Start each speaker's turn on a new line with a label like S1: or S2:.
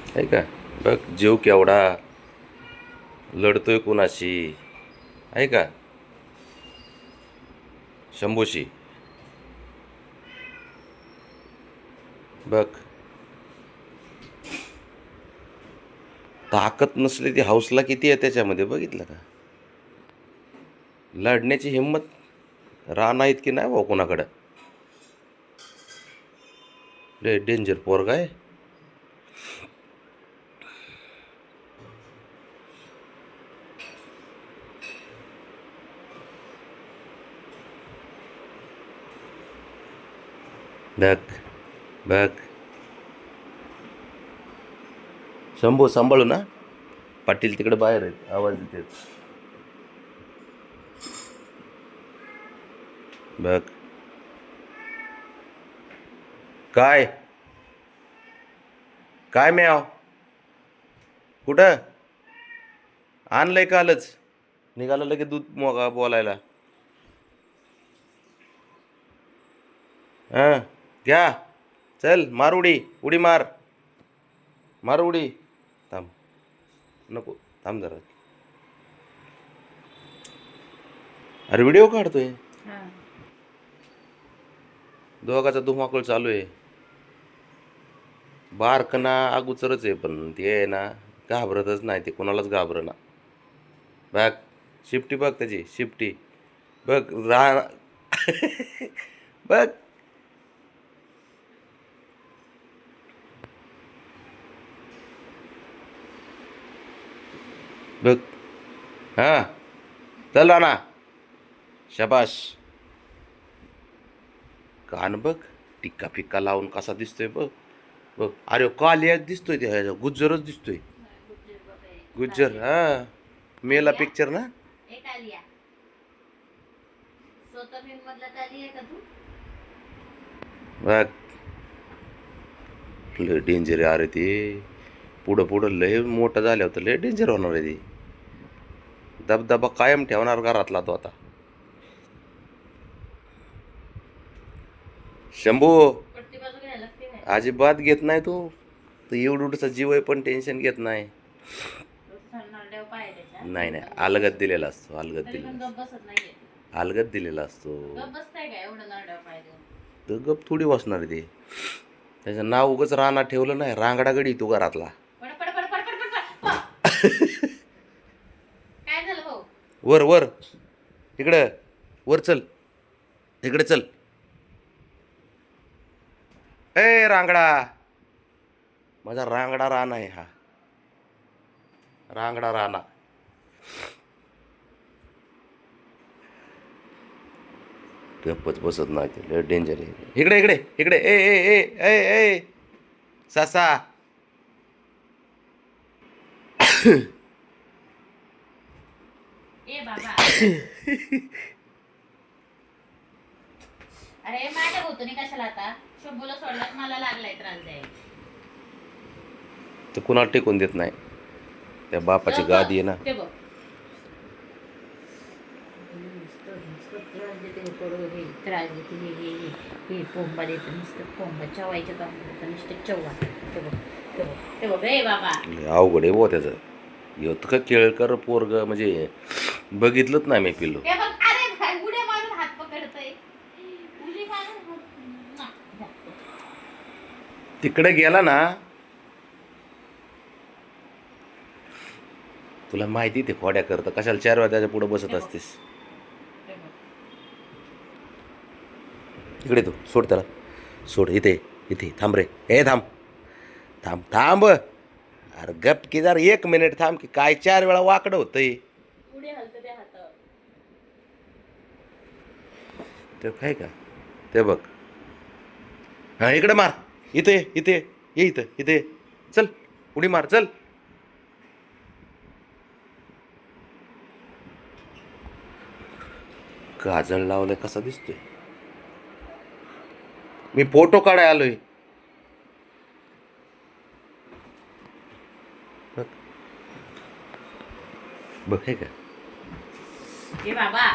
S1: आहे का? बघ जीव केवढा लढतोय कुणाशी, आहे का? शंभूशी. बघ ताकद नसली ती हौसला किती आहे त्याच्यामध्ये, बघितलं का? लढण्याची हिंमत राणा इतकी नाही भाऊ कोणाकडं. लय डेंजर पोरगा आहे. बघ बघ शंभू सांभाळू ना, पाटील तिकडे बाहेर आहेत, आवाज देते. बघ काय काय म्याव कुठं आणलंय कालच, निघालं लगेच दूध मोगा बोलायला. हां घ्या, चल मार उडी, उडी मार, मार उडी. थांब नको, थांब जरा. अरे व्हिडिओ काढतोय, दोघाचा धुमाकूळ चालू आहे. बारकना अगोचरच आहे, पण ते आहे ना घाबरतच नाही, ते कोणालाच घाबरना. बघ शिफ्टी, बघ त्याची शिफ्टी, बघ राह बघ बघ. हां चल राणा, शाबाश. कान बघ टिक्का फिक्का लावून कसा दिसतोय बघ. बघ अरे कालिया दिसतोय, ते गुज्जरच दिसतोय. गुज्जर, हा मेला पिक्चर ना. बघ लय डेंजर आहे अरे ते, पुढं पुढं लय मोठं झालं होतं, लय डेंजर होणार आहे ते. दबदबा कायम ठेवणार घरातला तो आता. शंभू अजिबात घेत नाही तू, तर एवढूचा जीव आहे पण टेन्शन घेत नाही. नाही नाही, अलगत दिलेला असतो, अलगत दिलेला, अलगत दिलेला असतो. तर गप थोडी बसणार आहे ते. त्याचं नाव उगच राणा ठेवलं नाही, रांगडा गडी तू घरातला. वर वर इकडं, वर चल, इकडे चल. ए रांगडा, माझा रांगडा राणा आहे हा, रांगडा राणा. गप्पच बसत नाही ते, लय डेंजर आहे. इकडे इकडे इकडे, ए ए ए ए ए सासा.
S2: ए बाबा अरे माझ्या भोवतणी कशाला आता, शंभूला सोडलात मला लागलाय त्रास द्यायला.
S1: ते कुणाला टेकून देत नाही, त्या बापाची गादी आहे ना.
S2: ते बघ त्रास देते, हे पोंबा देतं नुसतं, पोंबा चवायचं काम करतं नुसतं चव्वा. ते बघ ते बघ ते बघ, ए बाबा
S1: अवघड आहे बुवा त्याचं. येत का केळकर पोरग, म्हणजे बघितलंच नाही मी पिल्लू.
S2: ते बघ, अरे उड्या मारून हात पकडतय, उडी मारून
S1: तिकडे गेला ना, तुला माहिती ते खोड्या करतं, कशाला 4 वेळा त्याच्या पुढे बसत असतेस. इकडे तू सोड त्याला, सोड. इथे इथे थांब रे, हे थांब थांब थांब. अरे गप की जर 1 मिनिट थांब की, काय 4 वेळा वाकडं होतंय. ते काय का, ते बघ. हा इकडे मार, इथे इथे ये, इथं इथे चल, उडी मार चल. काजळ लावलंय कसा दिसतोय, मी फोटो काढाय आलोय. बघ बघ, हे का
S2: ए बाबा